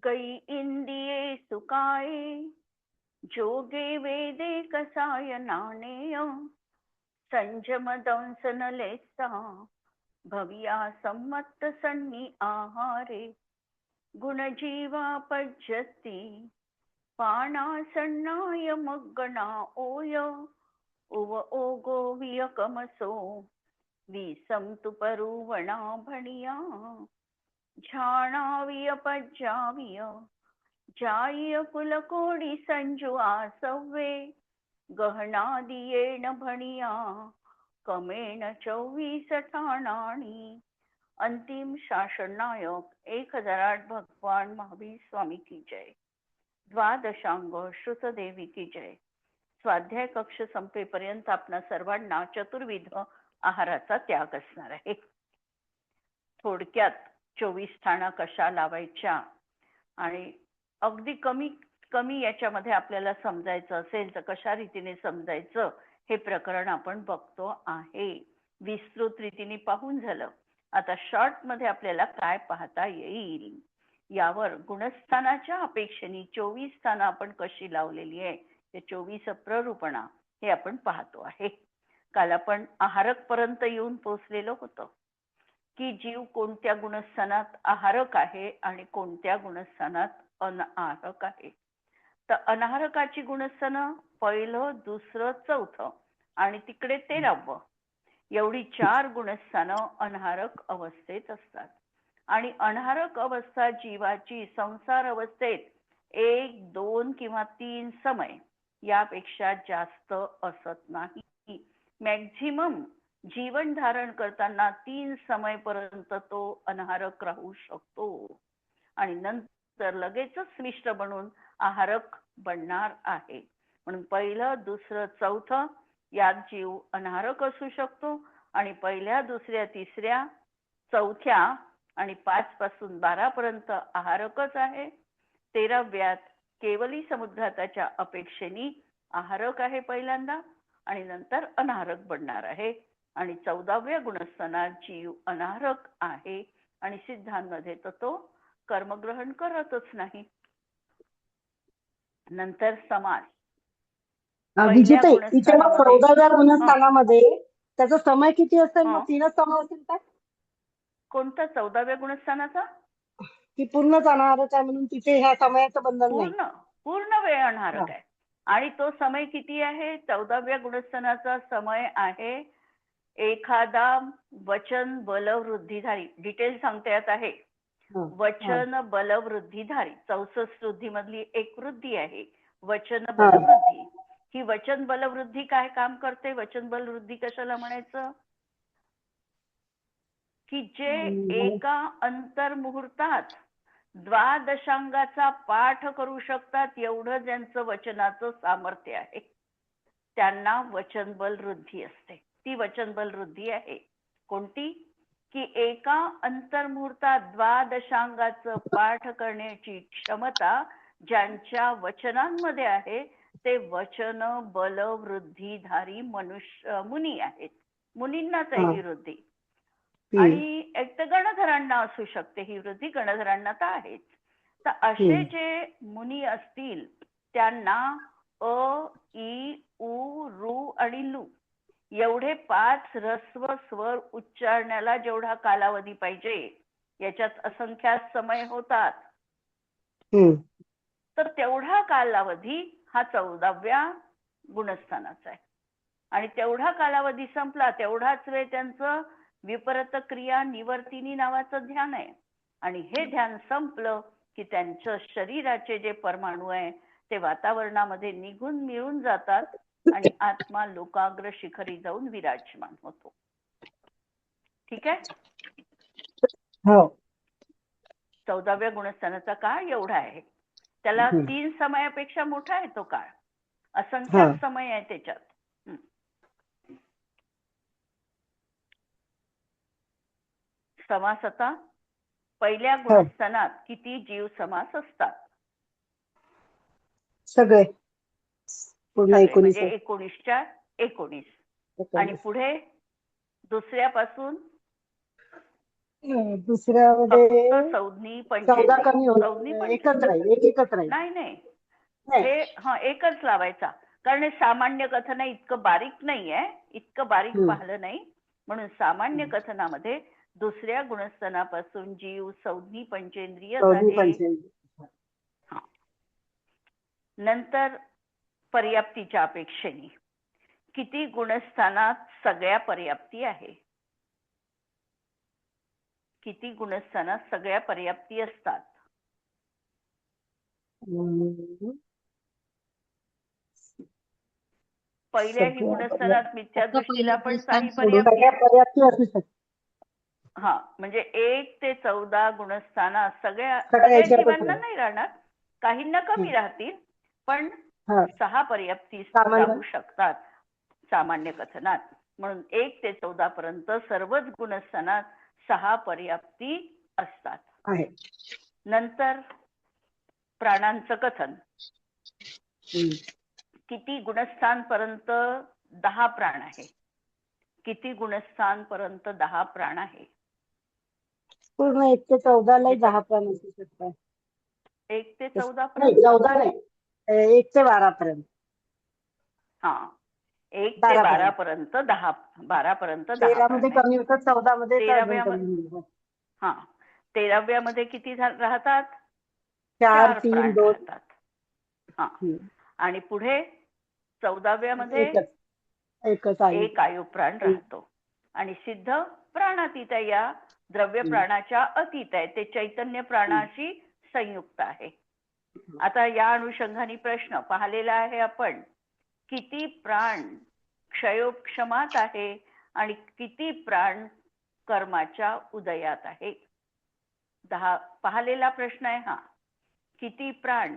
गई इंदिये सुकाये, जोगे वेदे कसाय नाणेय, संजम दंसन लेसा, भव्या सम्मत सन्नी आहारे, गुणजीवा पज्जती, पाणा सन्नाय मग्गणा ओय, उव ओगो वियकमसो, विसंतु परुवणा भणिया, झाणाविय पज्जाविय, जाय कुलकोडी संजू आसव्वे, गहनादियेण भणिया, कमेण 24 ठाणाणी. अंतिम शासननायक 1008 भगवान महावीर स्वामी की जय. द्वादशांग श्रुतदेवी की जय. स्वाध्याय कक्ष संपेपर्यंत आपणा सर्वांना चतुर्विध आहाराचा त्याग असणार आहे. थोडक्यात 24 ठाणा कशा लावायच्या आणि अगदी कमी याच्यामध्ये आपल्याला समजायचं असेल तर कशा रीतीने समजायचं हे प्रकरण आपण बघतो आहे. विस्तृत रीतीने पाहून झालं. आता शॉर्ट मध्ये आपल्याला काय पाहता येईल यावर गुणस्थानाच्या अपेक्षेने 24 स्थानं आपण कशी लावलेली आहे ते 24 प्ररूपणा हे आपण पाहतो आहे. काल आपण आहारक पर्यंत येऊन पोहोचलेलो होतो की जीव कोणत्या गुणस्थानात आहारक आहे आणि कोणत्या गुणस्थानात अनाहारक आहे. तर अनाहारकाची गुणस्थानं पहिलं, दुसरं, चौथं आणि तिकडे 13वं एवढी 4 गुणस्थानं अनाहारक अवस्थेत असतात. आणि अनाहारक अवस्था जीवाची संसार अवस्थेत 1, 2 किंवा 3 समय यापेक्षा जास्त असत नाही. मॅक्झिमम जीवन धारण करताना 3 समय पर्यंत तो अनाहारक राहू शकतो आणि नंतर लगेचच मिष्ट बनून आहारक बनणार आहे. म्हणून पहिलं, दुसरं, चौथं यात जीव अनाहारक असू शकतो आणि पहिल्या, दुसऱ्या, तिसऱ्या, चौथ्या आणि 5 पासून 12 पर्यंत आहारकच आहे. 13व्यात केवली समुद्घाताच्या अपेक्षेने आहारक आहे पहिल्यांदा आणि नंतर अनाहारक बनणार आहे. आणि 14व्या गुणस्थानात जीव अनाहारक आहे आणि सिद्धांमध्ये तर तो कर्मग्रहण करतच नाही. नंतर समास. विजेताई, तिथे 14व्या गुणस्थानामध्ये त्याचा समय किती असेल? मग 3च समय असेल का? कोणता 14व्या गुणस्थानाचा? की पूर्णच अनाहारक आहे म्हणून तिथे ह्या समयाचं बंधन नाही? पूर्ण वेळ अनाहारक आहे. आणि तो समय किती आहे? 14व्या गुणस्थानाचा समय आहे एखादा वचन बलवृद्धिधारी. डिटेल सांगता आहे. वचन बलवृद्धिधारी 64 वृद्धी मधली एक वृद्धी आहे वचन बलवृद्धी. ही वचन बलवृद्धी काय काम करते? वचन बलवृद्धी कशाला म्हणायचं? की जे एका अंतर्मुहूर्तात द्वादशांगाचा पाठ करू शकतात एवढं ज्यांचं वचनाचं सामर्थ्य आहे त्यांना वचन बलवृद्धी असते. ती वचन बलवृद्धी आहे. कोणती? की एका अंतर्मुहूर्तात द्वादशांगाचं पाठ करण्याची क्षमता ज्यांच्या वचनांमध्ये आहे ते वचन बलवृद्धिधारी मुनी आहेत. मुनींनाच आहे ही वृद्धी. आणि एक तर गणधरांना असू शकते ही वृद्धी. गणधरांना तर आहेच. तर असे जे मुनी असतील त्यांना अ, इ, उ, रू आणि लू एवढे 5 ह्रस्व स्वर उच्चारण्याला जेवढा कालावधी पाहिजे याच्यात असंख्यात समय होतात. तर तेवढा कालावधी हा 14व्या गुणस्थानाचा आहे. आणि तेवढा कालावधी संपला तेवढाच वेळ त्यांचं विपरीत क्रिया निवर्तिनी नावाचं ध्यान आहे. आणि हे ध्यान संपलं की त्यांचं शरीराचे जे परमाणू आहे ते वातावरणामध्ये निघून मिळून जातात आणि आत्मा लोकाग्र शिखरी जाऊन विराजमान होतो. ठीक आहे. 14व्या गुणस्थानाचा काळ एवढा आहे. त्याला 3 समयापेक्षा मोठा आहे तो काळ. असंख्यात समय आहे त्याच्यात. समास. आता पहिल्या गुणस्थानात किती जीव समास असतात? सगळे म्हणजे 19च्या 19. आणि पुढे दुसऱ्यापासून दुसऱ्यामध्ये फक्त संज्ञी 14 पंचेंद्रिय. कमी संज्ञी होईल, एकच राहील, एक एकच राहील. नाही नाही, नाही. हे एकच लावायचा, कारण हे सामान्य कथन इतकं बारीक नाहीये, इतकं बारीक पाहिलं नाही. म्हणून सामान्य कथनामध्ये दुसऱ्या गुणस्थानापासून जीव संज्ञी पंचेंद्रियच आहे. नंतर पर्याप्तीच्या अपेक्षेने किती गुणस्थानात सगळ्या पर्याप्ती आहे? किती गुणस्थानात सगळ्या पर्याप्ती असतात? पहिल्याही गुणस्थानात मिथ्या दृष्टीला पण काही पर्याप्ती असू शकतात. म्हणजे 1 ते 14 गुणस्थानात सगळ्या जीवांना नाही राहणार, काहींना कमी राहतील, पण 6 पर्याप्ती राहू शकतात सामान्य कथनात. म्हणून 1 ते 14 पर्यंत सर्वच गुणस्थानात 6 पर्याप्ती असतात. नंतर प्राणांचं कथन. किती गुणस्थान पर्यंत 10 प्राण आहे? किती गुणस्थान पर्यंत 10 प्राण आहे? पूर्ण 1 ते 14 ला 10 प्राण असू शकतात. 1 ते 14 पर्यंत? 14 नाही, 1 ते 12 पर्यंत. 1 ते 12 पर्यंत 10, 12 पर्यंत 10. 13 मध्ये कमी होतात, 14 मध्ये 13व्या मध्ये किती राहतात? 4 3 2 राहतात. आणि पुढे 14व्या मध्ये एक आयु प्राण राहतो. आणि सिद्ध प्राणातीत आहे, या द्रव्य प्राणाच्या अतीत आहे, ते चैतन्य प्राणाशी संयुक्त आहे. आता या अनुषंगाने प्रश्न पाहिलेला आहे आपण, किती प्राण क्षयोक्षमात आहे आणि किती प्राण कर्माच्या उदयात आहे? 10 पाहिलेला प्रश्न आहे हा. किती प्राण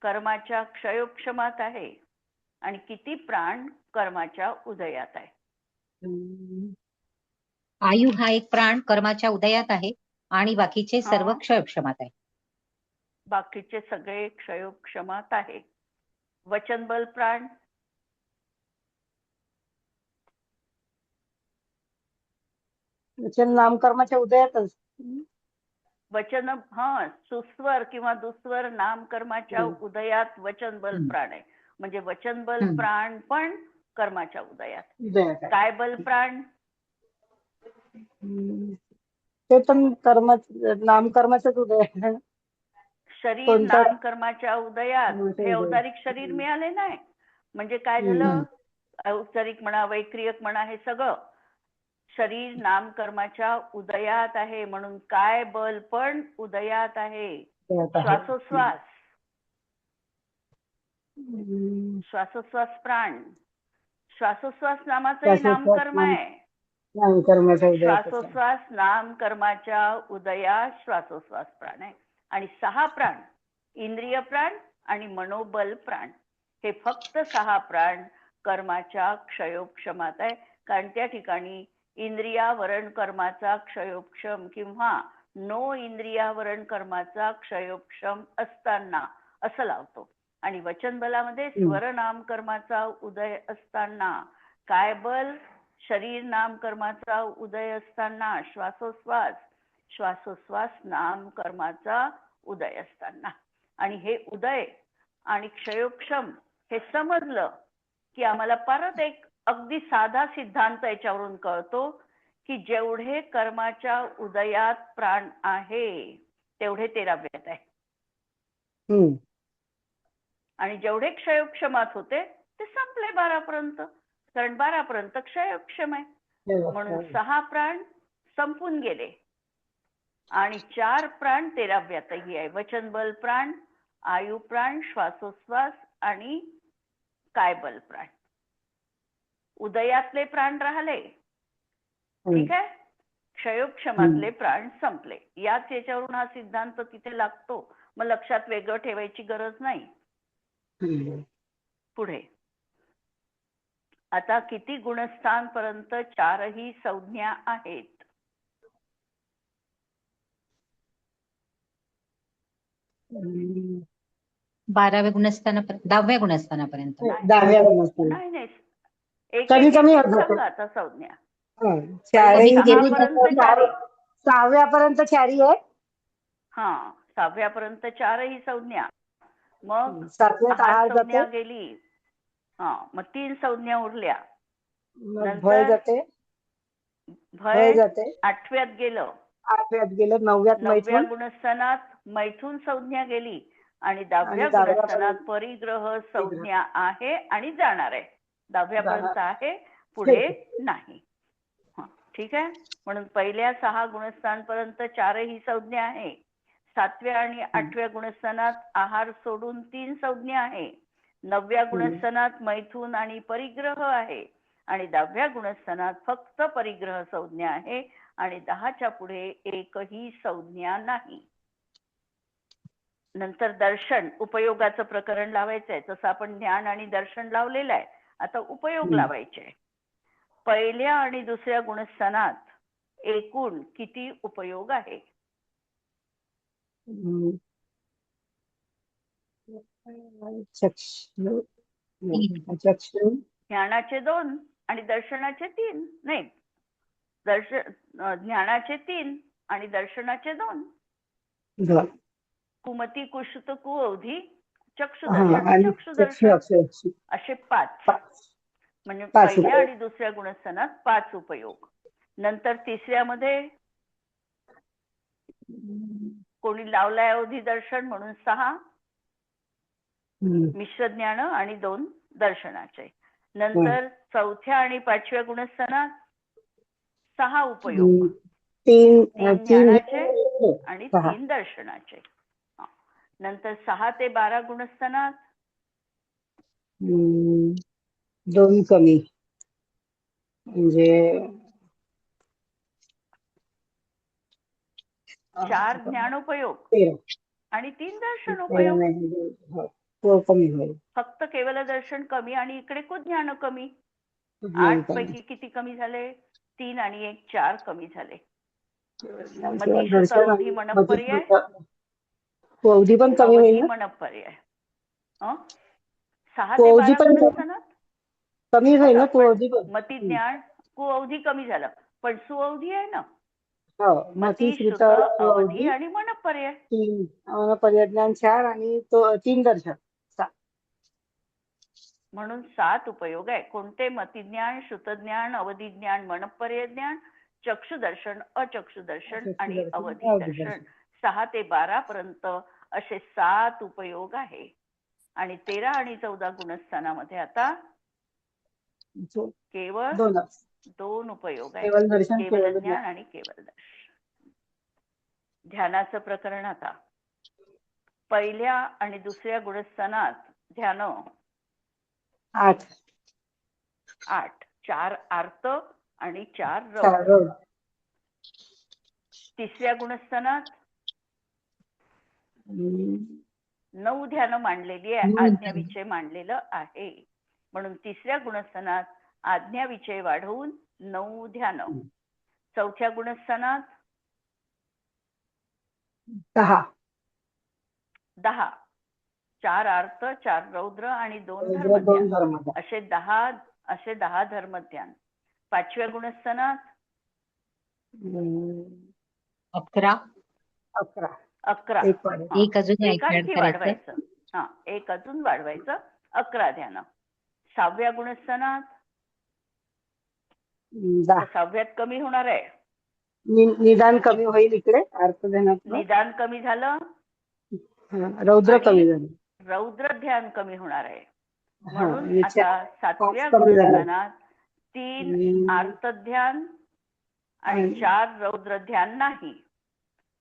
कर्माच्या क्षयोक्षमात आहे आणि किती प्राण कर्माच्या उदयात आहे? आयु हा एक प्राण कर्माच्या उदयात आहे आणि बाकीचे सर्व क्षयोक्षमात आहे. बाकीचे सगळे क्षयोक्षमात आहे. वचनबल प्राण? वचन नामकर्माच्या उदयातच. वचन सुस्वर किंवा दुस्वर नामकर्माच्या उदयात वचनबल प्राण आहे. म्हणजे वचनबल प्राण पण कर्माच्या उदयात. काय बल प्राण? ते पण नामकर्माच्याच उदयात. शरीर नामकर्माच्या उदयात हे औदारिक शरीर मिळाले नाही, म्हणजे काय झालं? औदारिक म्हणा, वैक्रियक म्हणा, हे सगळं शरीर नामकर्माच्या उदयात आहे. म्हणून काय बल पण उदयात आहे? श्वासोश्वास. श्वासोश्वास प्राण. श्वासोश्वास नामाचंही नामकर्म आहे. श्वासोश्वास नामकर्माच्या उदयात श्वासोश्वास प्राण आहे. आणि 6 प्राण, इंद्रिय प्राण आणि मनोबल प्राण, हे फक्त 6 प्राण कर्माच्या क्षयोक्षमात आहे. कारण त्या ठिकाणी इंद्रियावरण कर्माचा क्षयोक्षम किंवा नो इंद्रियावरण कर्माचा क्षयोक्षम असताना असं लावतो. आणि वचन बलामध्ये स्वर नाम कर्माचा उदय असताना काय बल? शरीर नाम कर्माचा उदय असताना श्वासोश्वास, श्वासोश्वास नाम कर्माचा उदय असताना. आणि हे उदय आणि क्षयोक्षम हे समजलं की आम्हाला परत एक अगदी साधा सिद्धांत याच्यावरून कळतो की जेवढे कर्माच्या उदयात प्राण आहे तेवढे 13व्यात आहे. आणि जेवढे क्षयोक्षमात होते ते संपले 12 पर्यंत, कारण 12 पर्यंत क्षयोक्षम आहे. म्हणून 6 प्राण संपून गेले आणि 4 प्राण 13व्यातही आहे. वचनबल प्राण, आयु प्राण, श्वासोश्वास आणि कायबल प्राण. उदयातले प्राण राहिले, ठीक आहे. क्षयोक्षमातले प्राण संपले. याच याच्यावरून हा सिद्धांत तिथे लागतो. मग लक्षात वेगळं ठेवायची गरज नाही. पुढे आता किती गुणस्थान पर्यंत 4ही संज्ञा आहेत? हम्म. 12व्या गुणस्थानापर्यंत, 10व्या गुणस्थानापर्यंत. नाही नाही, एक कमी सांगा आता संज्ञा. 6 पर्यंत 6व्यापर्यंत चारी आहे. हा 6व्यापर्यंत चारही संज्ञा. मग 7व्यात आहार आहार संज्ञा जाते. गेली. हा मग 3 संज्ञा उरल्या. मग भय नंतर जाते. भय भय जाते. 8व्यात गेलं. 8व्यात गेलं. 9व्यात 9व्या मैथून. गुणस्थानात मैथून संज्ञा गेली आणि 10व्या आणि 10व्या गुणस्थानात परिग्रह संज्ञा आहे आणि जाणार आहे. 10व्यापर्यंत आहे, पुढे नाही. ठीक आहे. म्हणून पहिल्या 6 गुणस्थानपर्यंत चारही संज्ञा आहे. 7व्या आणि 8व्या गुणस्थानात आहार सोडून 3 संज्ञा आहे. 9व्या गुणस्थानात मैथून आणि परिग्रह आहे आणि 10व्या गुणस्थानात फक्त परिग्रह संज्ञा आहे आणि 10च्या पुढे एकही संज्ञा नाही. नंतर दर्शन उपयोगाचं प्रकरण लावायचंय. जसं आपण ज्ञान आणि दर्शन लावलेलं आहे, आता उपयोग लावायचे. पहिल्या आणि दुसऱ्या गुणस्थानात एकूण किती उपयोग आहे? चक्षु ज्ञानाचे 2 आणि दर्शनाचे 3. नाही, ज्ञानाचे 3 आणि दर्शनाचे 2. कुमती कुशुत कुअवधी चक्षुदर्शन चक्षुदर्शन असे 5. म्हणजे पहिल्या आणि दुसऱ्या गुणस्थानात 5 उपयोग. नंतर तिसऱ्यामध्ये कोणी लावलाय अवधी दर्शन म्हणून 6 मिश्र ज्ञान आणि 2 दर्शनाचे. नंतर चौथ्या आणि 5व्या गुणस्थानात 6 उपयोग. 3 ज्ञानाचे आणि 3 दर्शनाचे. नंतर 6 ते 12 गुणस्थानात 2 कमी, म्हणजे 4 ज्ञानोपयोग आणि 3 दर्शन उपयोग. कमी होईल. फक्त केवल दर्शन कमी आणि इकडे ज्ञान कमी. 8 पैकी किती कमी झाले? 3 आणि 1 4 कमी झाले. मतीश्रुत अवधी मनपर्याय अवधी पण कमी होईल. मनपर्याय 6 ते 12 गुणस्थानात कमी होईल ना कुअवधी पण. मती ज्ञान कुअवधी कमी झालं, पण सुअवधी आहे ना. मतीश्रुत अवधी आणि मनपर्याय 3, मनपर्याय ज्ञान 4 आणि 3 दर्शन 7. म्हणून 7 उपयोग आहे. कोणते? मतिज्ञान, श्रुतज्ञान, अवधिज्ञान, मनपर्याय ज्ञान, चक्षुदर्शन, अचक्षुदर्शन आणि अवधी दर्शन. 6 ते 12 पर्यंत असे 7 उपयोग आहे. आणि 13 आणि 14 गुणस्थानामध्ये आता केवळ 2 उपयोग आहे. केवल ज्ञान आणि केवल दर्शन. ध्यानाचं प्रकरण आता. पहिल्या आणि दुसऱ्या गुणस्थानात ध्यान 8. 4 आर्त आणि 4 रौद्र. तिसऱ्या गुणस्थानात 9 ध्यान मांडलेली आहे. आज्ञाविषय मांडलेलं आहे. म्हणून तिसऱ्या गुणस्थानात आज्ञाविषय वाढवून 9 ध्यान. चौथ्या गुणस्थानात 10. 4 आर्त, 4 रौद्र आणि 2 धर्मध्यान असे 10 धर्मध्यान. 5व्या गुणस्थानात 11. एक आणखी वाढवायचं. एक अजून वाढवायचं. 11 ध्यान. 6व्या गुणस्थानात 6व्यात कमी होणार आहे. निदान कमी होईल इकडे अर्थध्यानात. निदान कमी झालं. रौद्र कमी झालं. रौद्र ध्यान कमी होणार आहे. म्हणून आता 7व्या गुणस्थानात 3 आर्तध्यान आणि 4 रौद्र ध्यान नाही.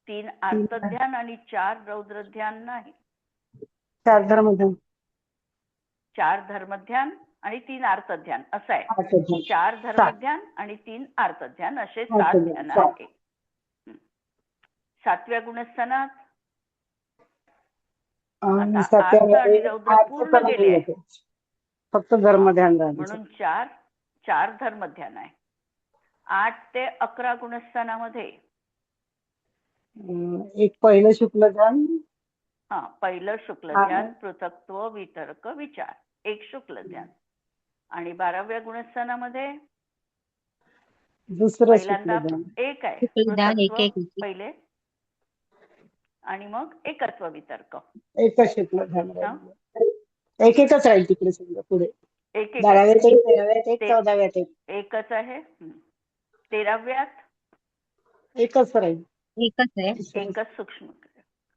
3 आर्तध्यान आणि 4 रौद्र ध्यान नाही. 4 धर्मध्यान. 4 धर्मध्यान आणि 3 आर्तध्यान असं आहे. 4 धर्मध्यान आणि 3 आर्तध्यान असे 7 ध्यान आहे. 7व्या गुणस्थानात आता आर्त आणि रौद्र पूर्ण गेले. फक्त धर्मध्यान. म्हणून 4 धर्मध्यान आहे. 8 ते 11 गुणस्थानामध्ये एक पहिलं शुक्ल ध्यान. पहिलं शुक्ल ध्यान, पृथक्त्व, वितर्क, विचार. एक शुक्ल ध्यान. आणि 12व्या गुणस्थानामध्ये दुसरं पहिल्यांदा शुक्लधाम. एक आहे शुक्लधाम एक पृथक्त्व एक एक. पहिले आणि मग एकत्व वितर्क. एकच शुक्लधाम हा राहिलं. एक एकच राहील तिकडे समजा पुढे. एक एकच 12व्यात आहे. एक, 13व्यात एक, ते 14व्यात एक. एकच आहे. 13व्यात एकच राहील. एकच आहे. एकच सूक्ष्म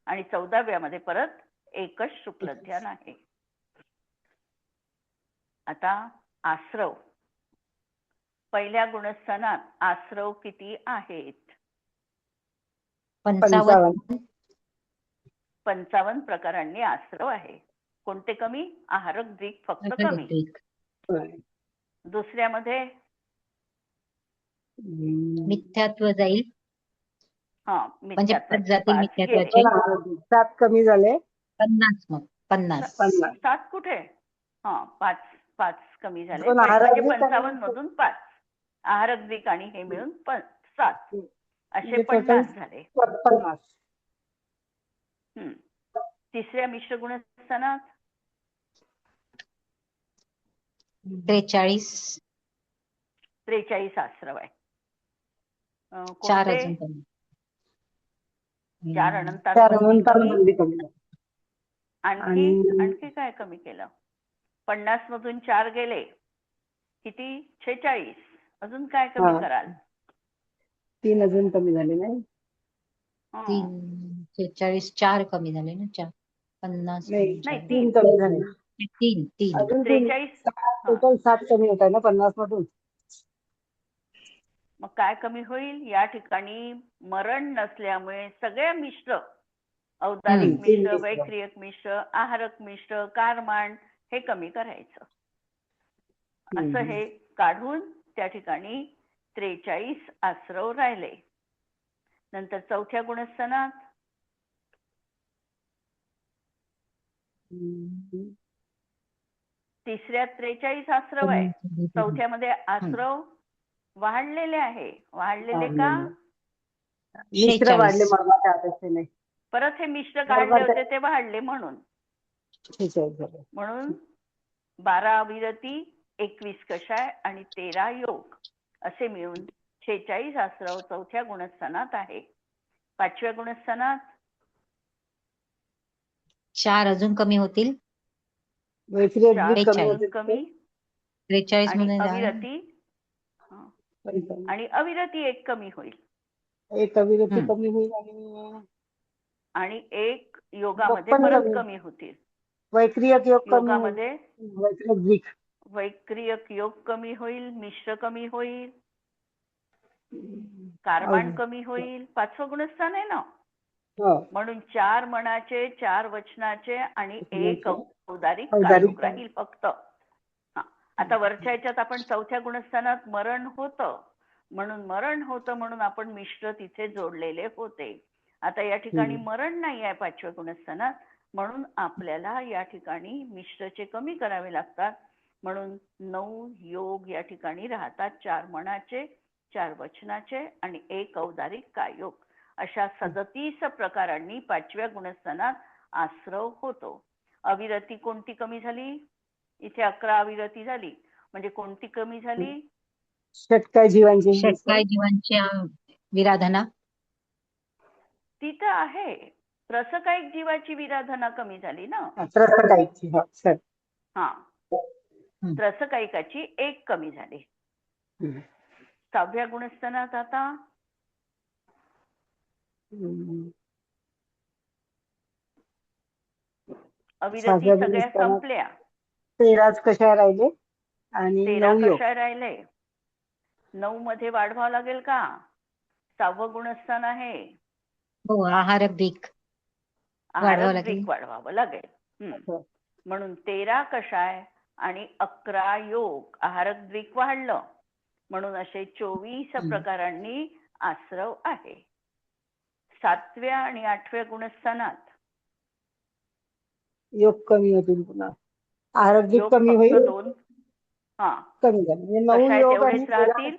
आणि 14व्यामध्ये परत एकच शुक्ल ध्यान आहे. आता आश्रव. पहिल्या गुणस्थानात आश्रव किती आहेत? 55. 55 प्रकारांनी आश्रव आहे. कोणते कमी? आहारक द्विक फक्त कमी. दुसऱ्यामध्ये मिथ्यात्व जाईल. म्हणजे मिथ्यात्व 5 जातील 5 मिथ्यात्वाचे. गेले. 7 कमी झाले. 50 मग 50. 7 कुठे? 5 कमी झाले. दोन म्हणजे आहारक 55 मधून 5 आहारक द्विक आणि हे मिळून 7 असे 50 झाले. 50. तिसऱ्या मिश्र गुणस्थानात 43. 43 आश्रव आहे. 4 कोणते? अजून कमी. 4 अनंतानुबंधी कमी. आणि आणखी काय कमी केलं? 50 मधून 4 गेले किती? 46. अजून काय कमी कराल? 3 अजून कमी झाले नाही. 46 4 कमी झाले ना. 4 50 नाही 3 कमी झाले. 3 अजून 43. टोटल 7 कमी होत आहे ना 50 मधून. मग काय कमी होईल? या ठिकाणी मरण नसल्यामुळे सगळ्या मिश्र, औदारिक मिश्र, वैक्रियक मिश्र, आहारक मिश्र, कारमांड हे कमी करायचं. असं हे काढून त्या ठिकाणी 43 आश्रव राहिले. नंतर चौथ्या गुणस्थानात तिसऱ्यात 43 आश्रव आहे. चौथ्यामध्ये आश्रव वाढलेले आहे. वाढलेले का? मिश्र वाढले मर्माच्या अपेक्षेने. परत हे मिश्र काढले होते ते वाढले म्हणून. 46 झाले. म्हणून 12 अविरती, 21 कषाय आणि 13 योग असे मिळून 46 आश्रव चौथ्या गुणस्थानात आहे. पाचव्या गुणस्थानात 4 अजून कमी होतील. 4 कमी 43 आणि मध्ये अविरती आणि अविरती एक कमी होईल. एक अविरती कमी होईल आणि एक योगामध्ये परत कमी होतील. वैक्रियक योग योगामध्ये वैक्रियक योग कमी होईल. मिश्र कमी होईल. कारमांड कमी होईल. 5वं गुणस्थान आहे ना. म्हणून 4 मनाचे, 4 वचनाचे आणि 1 औदारिक कायोग राहील फक्त. आता वरच्या याच्यात आपण चौथ्या गुणस्थानात मरण होतं म्हणून आपण मिश्र तिथे जोडलेले होते. आता या ठिकाणी मरण नाही आहे 5व्या गुणस्थानात, म्हणून आपल्याला या ठिकाणी मिश्रचे कमी करावे लागतात. म्हणून 9 योग या ठिकाणी राहतात. 4 मनाचे, 4 वचनाचे आणि 1 औदारिक कायोग अशा 37 प्रकारांनी 5व्या गुणस्थानात आश्रव होतो. अविरती कोणती कमी झाली? इथे 11 अविरती झाली. म्हणजे कोणती कमी झाली? षटकाय जीवांची विराधना. तिथं आहे रसकायिक जीवाची विराधना कमी झाली ना. रसकायिकाची 1 कमी झाली. 6व्या गुणस्थानात आता अविरती सगळ्या संपल्या. 13 कशा राहिले आणि 13 कशा राहिले. 9 मध्ये वाढवावं लागेल का? 6वं गुणस्थान आहे. हो आहारक द्विक वाढवावं लागेल. म्हणून 13 कषाय आणि 11 योग आहारक द्विक वाढलं. म्हणून असे 24 प्रकारांनी आश्रव आहे. 7व्या आणि 8व्या गुणस्थानात योग कमी होतील पुन्हा. आहारक द्विक कमी होईल. 2 कमी झाले. 9 योग आणि तेवढेच राहतील.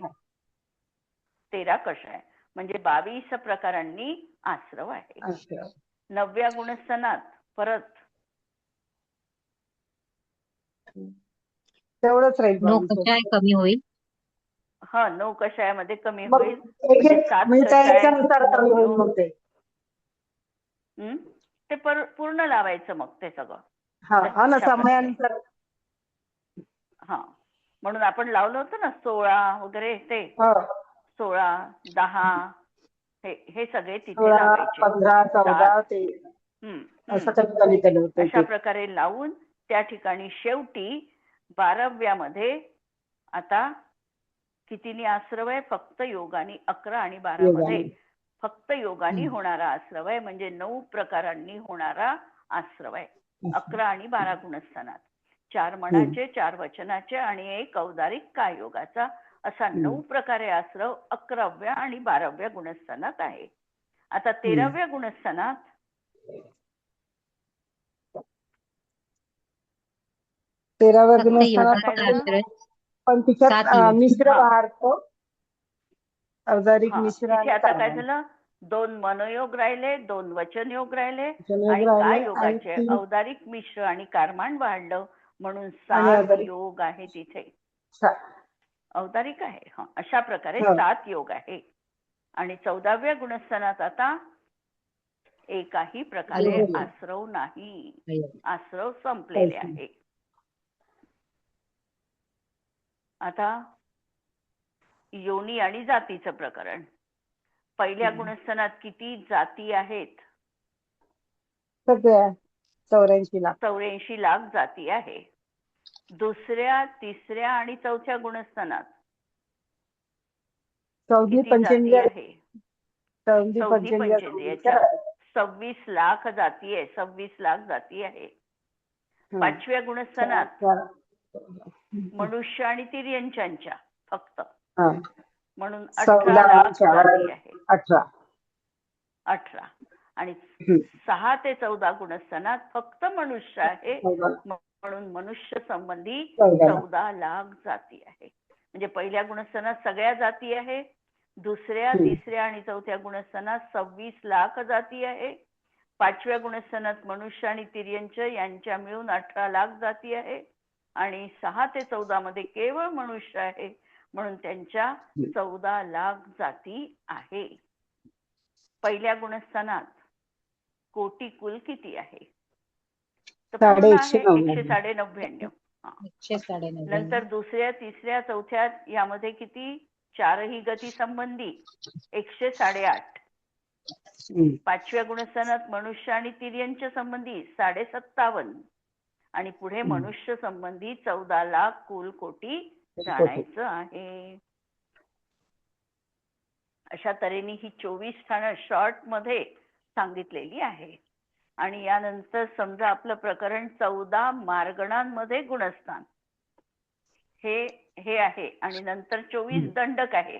13 कषाय म्हणजे 22 प्रकारांनी आश्रव आहे. 9व्या गुणस्थानात परत तेवढंच राहील. 9 कषाय कमी होईल. हा 9 कषायामध्ये कमी मग होईल. एक म्हणजे एक 7 म्हणजे त्या कषाय याच्यानुसार 9 कमी होईल योग. मग ते. ते पूर्ण लावायचं मग ते सगळं हा ना, अशा प्रकारे. समयानुसार. हा म्हणून आपण लावलं होतं ना 16 वगैरे ते हो. 16, 10 हे सगळे तिथे 16, लावायचे. 15, 14 7 ते हम्म असं कमी कमी केलं होतं अशा ते. प्रकारे लावून त्या ठिकाणी शेवटी 12व्यामध्ये आता कितीनी आश्रव आहे? फक्त योगानी 11 आणि 12 मध्ये योगाने. फक्त योगानी होणारा आश्रव आहे, म्हणजे 9 प्रकारांनी होणारा आश्रव आहे. 11 आणि 12 गुणस्थानात 4 मनाचे, 4 वचनाचे आणि 1 औदारिक काय योगाचा असा 9 प्रकारे आश्रव 11व्या आणि 12व्या गुणस्थानात आहे. आता 13व्या गुणस्थानात 13व्या फक्त गुणस्थानात आता काय योगाचा झालं? आश्रय पण तिच्यात 7 योग. मिश्र हा वाढतो. औदारिक हा मिश्र तिथे आणि आता काय कार्बन. झालं? 2 मनयोग राहिले, 2 वचन योग राहिले जनयोग आणि काय राहिले आणि योगाचे 3 औदारिक मिश्र आणि कारमान वाढलं म्हणून आणि 7 औदारिक. योग आहे तिथे. 7. औदारिक आहे. हा अशा प्रकारे हो. 7 योग आहे. आणि 14व्या गुणस्थानात आता एकाही प्रकारे अयोग. आश्रव नाही. अयोग. आश्रव संपलेले काहीच नाही. आहे. आता योनी आणि जातीचं प्रकरण. पहिल्या गुणस्थानात किती जाती आहेत? सगळ्या 84 लाख. 84 लाख जाती आहे. दुसऱ्या, तिसऱ्या आणि चौथ्या गुणस्थानात चौथी किती जाती आहे? चौथी पंचेंद्रियाच्या 26 लाख जाती आहे. 26 लाख जाती आहे. 5व्या गुणस्थानात मनुष्य आणि तिर्यंचांच्या फक्त म्हणून 18 लाख जाती आहे. 18 आणि 6 ते 14 गुणस्थानात फक्त मनुष्य आहे म्हणून मनुष्य संबंधी 14 लाख जाती आहे. म्हणजे पहिल्या गुणस्थानात सगळ्या जाती आहे. दुसऱ्या, तिसऱ्या आणि चौथ्या गुणस्थानात 26 लाख जाती आहे. 5व्या गुणस्थानात मनुष्य आणि तिर्यंच यांच्या मिळून 18 लाख जाती आहे. आणि 6 ते 14 मध्ये केवळ मनुष्य आहे म्हणून त्यांच्या 14 लाख जाती आहे. पहिल्या गुणस्थानात कोटी कुल किती आहे? तर पूर्ण आहे 199. 199. नंतर दुसऱ्या, तिसऱ्या, चौथ्या यामध्ये किती? 4ही गती संबंधी 108. 5व्या गुणस्थानात मनुष्य आणि तिर्यंच संबंधी 57.5 आणि पुढे मनुष्य संबंधी 14 लाख कुल कोटी जाणायचं आहे. अशा तऱ्हेने ही 24 स्थानं शॉर्ट मध्ये सांगितलेली आहे. आणि यानंतर समजा आपलं प्रकरण 14 मार्गणांमध्ये गुणस्थान हे आहे आणि नंतर 24 दंडक आहे.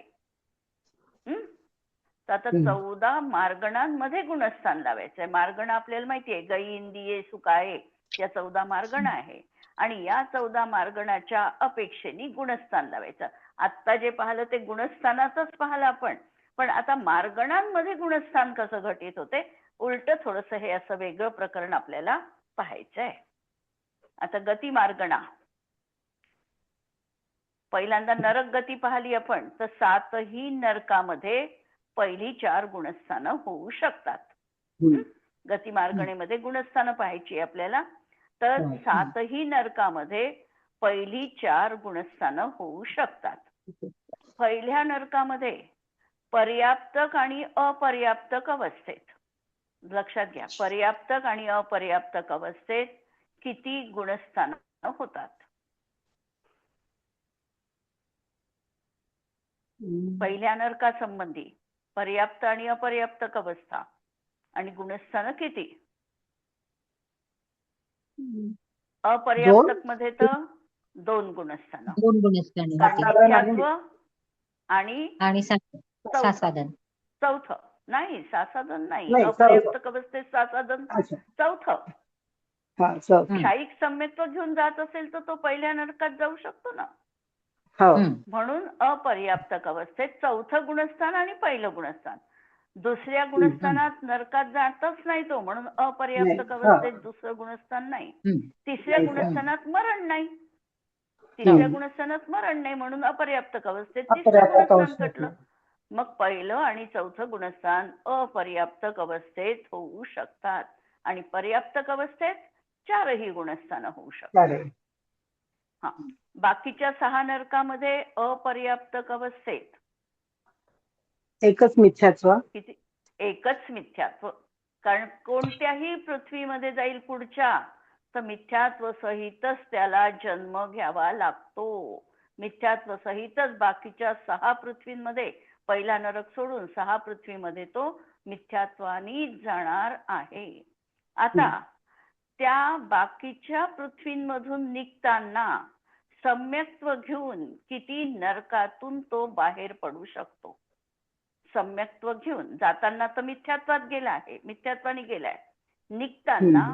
तर आता 14 मार्गणांमध्ये गुणस्थान लावायचंय. मार्गण आपल्याला माहितीये गई, इंदिये, सुकाये या 14 मार्गण आहे आणि या 14 मार्गणाच्या अपेक्षेने गुणस्थान लावायचं. आता जे पाहिलं ते गुणस्थानातच पाहिलं आपण, पण आता मार्गणांमध्ये गुणस्थान कसं घटित होते उलट थोडस हे असं वेगळं प्रकरण आपल्याला पाहायचंय. आता गती मार्गणा पहिल्यांदा नरक गती पाहिली आपण तर 7ही नरकामध्ये पहिली 4 गुणस्थानं होऊ शकतात. गती मार्गणेमध्ये गुणस्थानं पाहायची आपल्याला तर 7ही नरकामध्ये पहिली 4 गुणस्थानं होऊ शकतात. पहिल्या नरकामध्ये पर्याप्तक आणि अपर्याप्तक अवस्थेत लक्षात घ्या, पर्याप्तक आणि अपर्याप्तक अवस्थेत किती गुणस्थानं होतात? पहिल्या नरकासंबंधी पर्याप्त आणि अपर्याप्तक अवस्था आणि गुणस्थानं किती? अपर्याप्तक मध्ये तर 2 गुणस्थानं. 2 गुणस्थाने कारण होती. मिथ्यात्व आणि सासाधन. चौथं नाही, सासाधन नाही. अपर्याप्तक अवस्थेत सासाधन चौथं. क्षायिक सम्यत्व घेऊन जात असेल तर तो पहिल्या नरकात जाऊ शकतो ना. म्हणून अपर्याप्तक अवस्थेत चौथं गुणस्थान आणि पहिलं गुणस्थान. दुसऱ्या गुणस्थानात नरकात जातच नाही तो म्हणून अपर्याप्तक अवस्थेत दुसरं गुणस्थान नाही. तिसऱ्या गुणस्थानात मरण नाही. तिसऱ्या गुणस्थानात मरण नाही म्हणून अपर्याप्तक अवस्थेत तिसरं अपर्याप्तक गुणस्थान अवस्थेत. कटलं. मग पहिलं आणि चौथं गुणस्थान अपर्याप्तक अवस्थेत होऊ शकतात आणि पर्याप्तक अवस्थेत 4ही गुणस्थानं होऊ शकतात. चालेल. हा, बाकीच्या 6 नरकामध्ये अपर्याप्तक अवस्थेत एकच मिथ्यात्व. किती? एकच मिथ्यात्व. कारण कोणत्याही पृथ्वीमध्ये जाईल पुढच्या तर मिथ्यात्व सहितच त्याला जन्म घ्यावा लागतो. मिथ्यात्व सहितच बाकीच्या 6 पृथ्वींमध्ये, पहिला नरक सोडून 6 पृथ्वीमध्ये तो मिथ्यात्वानीच जाणार आहे. आता त्या बाकीच्या पृथ्वींमधून निघताना सम्यक्त्व घेऊन किती नरकातून तो बाहेर पडू शकतो? सम्यक्त्व घेऊन जाताना तर मिथ्यात्वात गेला आहे, मिथ्यात्वाने गेलाय. निघताना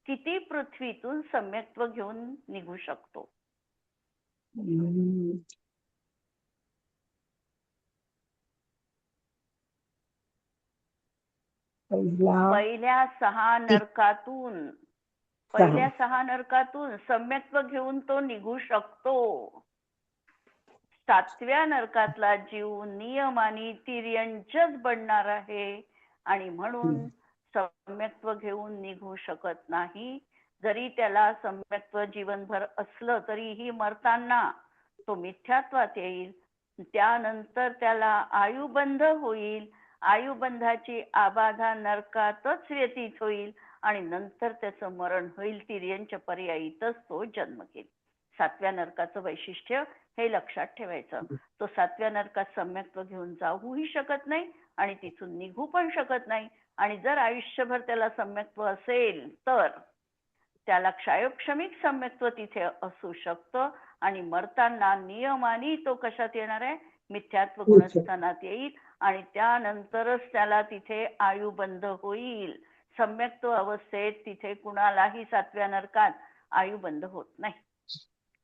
किती पृथ्वीतून सम्यक्त्व घेऊन निघू शकतो? पहिल्या 6 नरकातून सम्यक्त्व घेऊन तो निघू शकतो. 7व्या नरकातला जीव नियमाने तिर्यंचच बनणार आहे आणि म्हणून सम्यक्त्व घेऊन निघू शकत नाही. जरी त्याला सम्यक्त्व जीवनभर असलं तरीही मरताना तो मिथ्यात्वात येईल. त्यानंतर त्याला आयुबंध होईल. आयुबंधाची आबाधा नरकातच व्यतीत होईल आणि नंतर त्याचं मरण होईल. तिर्यंच्या पर्यायीतच तो जन्म घेईल. 7व्या नरकाचं वैशिष्ट्य हे लक्षात ठेवायचं. तो 7व्या नरकात सम्यक्त्व घेऊन जाऊही शकत नाही आणि तिथून निघू पण शकत नाही. आणि जर आयुष्यभर त्याला सम्यक्त्व असेल तर त्याला क्षयोक्षमिक सम्यक्त्व तिथे असू शकतं आणि मरताना नियमाने तो कशात येणार आहे? मिथ्यात्व गुणस्थानात येईल आणि त्यानंतरच त्याला तिथे आयुबंध होईल. सम्यक्त्व अवस्थेत तिथे कुणालाही 7व्या नरकात आयुबंध होत नाही.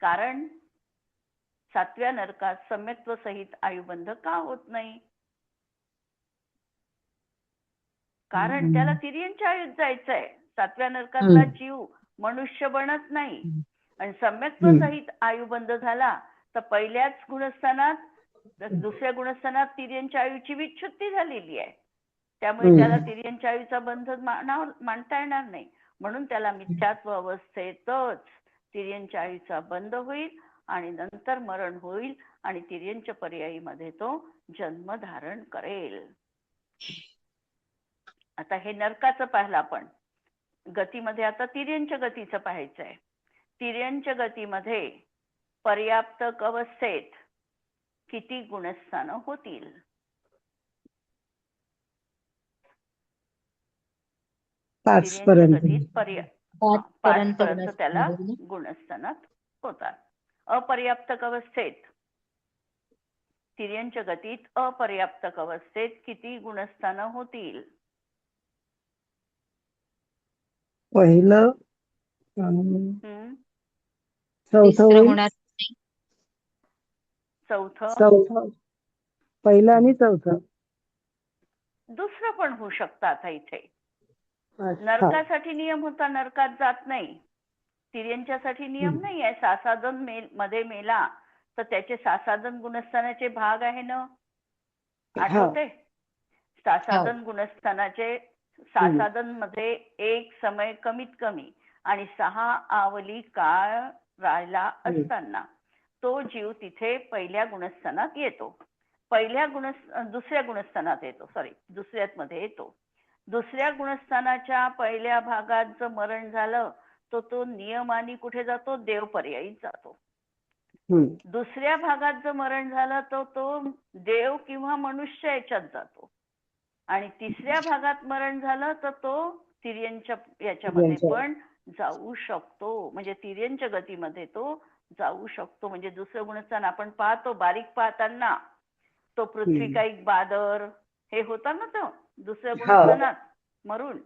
कारण 7व्या नरकात सम्यक्त्व सहित आयुबंध का होत नाही? कारण त्याला तिर्यंच्या आयुत जायचंय. 7व्या नरकातला जीव मनुष्य बनत नाही आणि सम्यक्त्व सहित आयुबंध झाला तर पहिल्याच गुणस्थानात, दुसऱ्या गुणस्थानात तिर्यंच्या आयुची विच्छुत्ती झालेली आहे. त्यामुळे त्याला तिर्यंच्या आयुचा बंध मानता येणार नाही. म्हणून त्याला मिथ्यात्व अवस्थेतच तिर्यंच्या आयुचा बंध होईल आणि नंतर मरण होईल आणि तिर्यंच्या पर्यायीमध्ये तो जन्म धारण करेल. आता हे नरकाचं पाहिलं आपण. गतीमध्ये आता तिर्यंच्या गतीचं पाहायचं आहे. तिर्यंच्या गतीमध्ये पर्याप्तक अवस्थेत किती गुणस्थानं होतील? 5 पर्यंत. गतीत 5 पर्यंत त्याला गुणस्थानात होतात. अपर्याप्तक अवस्थेत, तिर्यंच्या गतीत अपर्याप्तक अवस्थेत किती गुणस्थानं होतील? पहिलं चौथं, पहिलं आणि चौथं. दुसरं पण होऊ शकतं. आता इथे नरकासाठी नियम होता, नरकात जात नाही. तिर्यंच्यासाठी नियम नाही आहे. सासादन मध्ये मेला तर त्याचे सासादन गुणस्थानाचे भाग आहे ना, आठवते? सासादन गुणस्थानाचे सासादन मध्ये एक समय कमीत कमी आणि 6 आवली काळ राहिला असताना तो जीव तिथे पहिल्या गुणस्थानात येतो. दुसऱ्या गुणस्थानात येतो. दुसऱ्यात मध्ये येतो. दुसऱ्या गुणस्थानाच्या पहिल्या भागात जर मरण झालं तर तो नियमाने कुठे जातो? देव पर्यायीत जातो. दुसऱ्या भागात जर मरण झालं तर तो देव किंवा मनुष्य याच्यात जातो. आणि तिसऱ्या भागात मरण झालं तर तो तिर्यंच्या याच्यामध्ये पण जाऊ शकतो. म्हणजे तिर्यंच्या गतीमध्ये तो जाऊ शकतो. म्हणजे दुसरं गुणस्थान आपण पाहतो बारीक पाहताना तो पृथ्वी काही बादर हे होता ना तो दुसऱ्या गुणस्थानात मरून.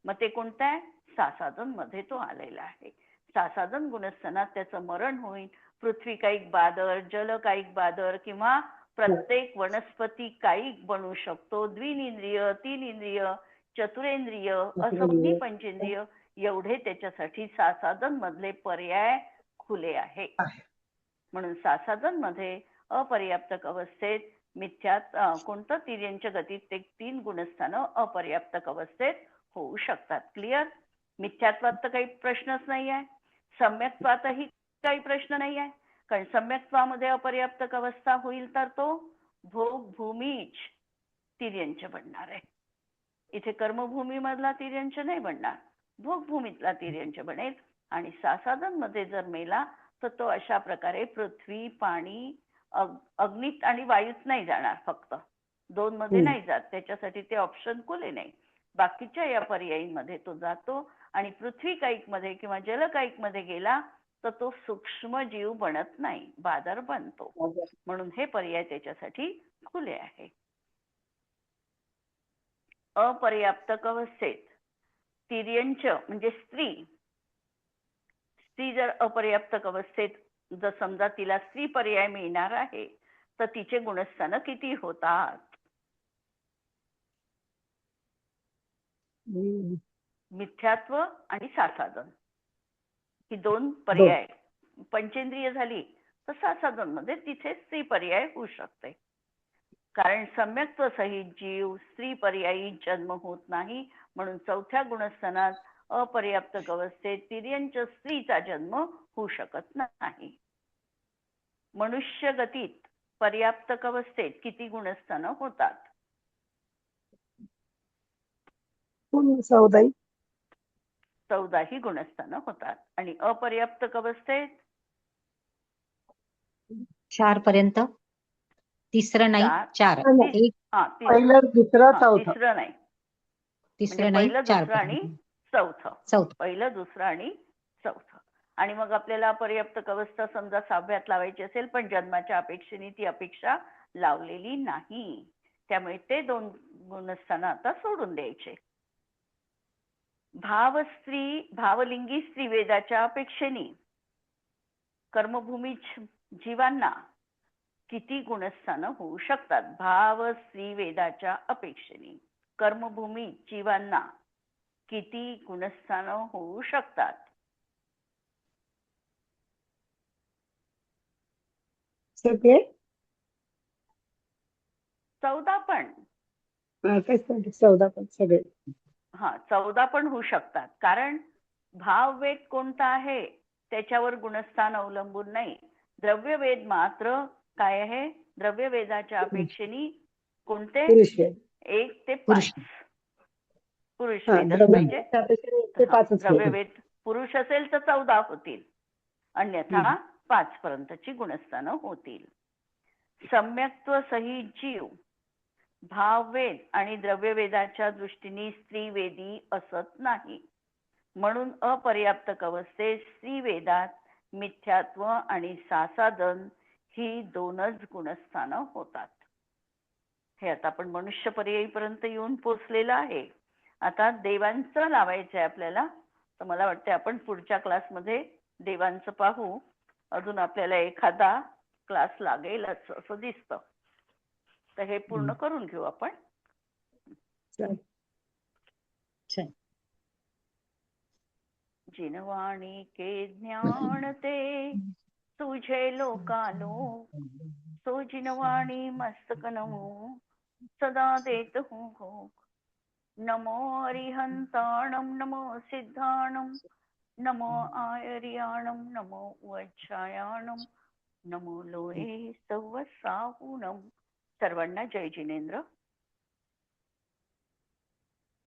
मग ते कोणतं आहे? सासादन मध्ये तो आलेला आहे. सासादन गुणस्थानात त्याचं मरण होईल. पृथ्वी काईक बादर, जल काईक बादर किंवा प्रत्येक वनस्पती काईक बनू शकतो. द्विनिंद्रिय, 3 इंद्रिय, चतुरेंद्रिय, असंज्ञी पंचेंद्रिय एवढे त्याच्यासाठी सासादन मधले पर्याय खुले आहे. म्हणून सासादन मध्ये अपर्याप्तक अवस्थेत मिथ्यात कोणतं तिर्यंच्या गतीत ते 3 गुणस्थानं अपर्याप्तक अवस्थेत होऊ शकतात. क्लिअर? मिथ्यात्वात तर काही प्रश्नच नाही आहे, सम्यक्त्वातही काही प्रश्न नाही आहे. कारण सम्यक्त्वामध्ये अपर्याप्तक अवस्था होईल तर तो भोग भूमीच तिर्यंच बनणार आहे. इथे कर्मभूमी मधला तिर्यंच नाही बनणार, भोगभूमीतला तिर्यंच बनेल. आणि सासादन मध्ये जर मेला तर तो अशा प्रकारे पृथ्वी, पाणी, अग्नीत आणि वायूत नाही जाणार, फक्त 2 मध्ये नाही जात, त्याच्यासाठी ते ऑप्शन खुले नाही. बाकीच्या या पर्यायीमध्ये तो जातो. आणि पृथ्वी कायिक मध्ये किंवा जलकायिक मध्ये गेला तर तो सूक्ष्म जीव बनत नाही, बादर बनतो. म्हणून हे पर्याय त्याच्यासाठी खुले आहे. अपर्याप्तक अवस्थेत तिर्यंच म्हणजे स्त्री जर अपर्याप्तक अवस्थेत जर समजा तिला स्त्री पर्याय मिळणार आहे तर तिचे गुणस्थान किती होतात? मिथ्यात्व आणि सासादन ही 2 पर्याय. पंचेंद्रिय झाली तर सासादन मध्ये तिथे स्त्री पर्याय होऊ शकते. कारण सम्यक्त्व सहित जीव स्त्री पर्यायी जन्म होत नाही. म्हणून 4थ्या गुणस्थानात अपर्याप्तक अवस्थेत तिर्यंच स्त्रीचा जन्म होऊ शकत नाही. मनुष्य गतीत पर्याप्तक अवस्थेत किती गुणस्थानं होतात? 14 ही गुणस्थानं होतात. आणि अपर्याप्तक अवस्थेत 4 पर्यंत. तिसरं नाही, 4. पहिलं, दुसरं, चौथं. तिसरं नाही, तिसरं म्हणजे नाही, पहिलं, 4 दुसरं आणि चौथं. पहिलं, दुसरं आणि चौथं. आणि मग आपल्याला अपर्याप्तक अवस्था समजा 6व्यात लावायची असेल पण जन्माच्या अपेक्षेने ती अपेक्षा लावलेली नाही, त्यामुळे ते 2 गुणस्थानं आता सोडून द्यायचे. भावलिंगी स्त्री वेदाच्या अपेक्षेने कर्मभूमी जीवांना किती गुणस्थानं होऊ शकतात? भाव स्त्री वेदाच्या अपेक्षेने कर्मभूमी जीवांना किती गुणस्थानं होऊ शकतात? सगळे 14 पण. 14 पण सगळे. 14 पण होऊ शकतात. कारण भाववेद कोणता आहे त्याच्यावर गुणस्थान अवलंबून नाही. द्रव्यवेद मात्र काय आहे? द्रव्यवेदाच्या अपेक्षेने कोणते? 1 ते 5 पुरुष वेदच पाहिजे. द्रव्यवेद पुरुष असेल तर 14 होतील, अन्यथा 5 पर्यंतची गुणस्थानं होतील. सम्यक्त्व सहित जीव भाववेद आणि द्रव्यवेदाच्या दृष्टीने स्त्रीवेदी असत नाही. म्हणून अपर्याप्तक अवस्थेत स्त्रीवेदात मिथ्यात्व आणि सासादन ही 2च गुणस्थानं होतात. हे आता आपण मनुष्य पर्यायीपर्यंत येऊन पोचलेलं आहे. आता देवांचं लावायचं आहे आपल्याला. तर मला वाटतं आपण पुढच्या क्लासमध्ये देवांचं पाहू. अजून आपल्याला एखादा क्लास लागेलच असं दिसतं. तर हे पूर्ण करून घेऊ आपण. जिनवाणी के ज्ञान ते तुझे लोकालो, सो जिनवाणी मस्तक नमो सदा देत हूँ भोग. नमो अरिहंताणम नमो सिद्धाणम नमो आयर्याणम नमो वज्रायाणम नमो लोहे सवसाहुणम. सर्वांना जय जिनेंद्र.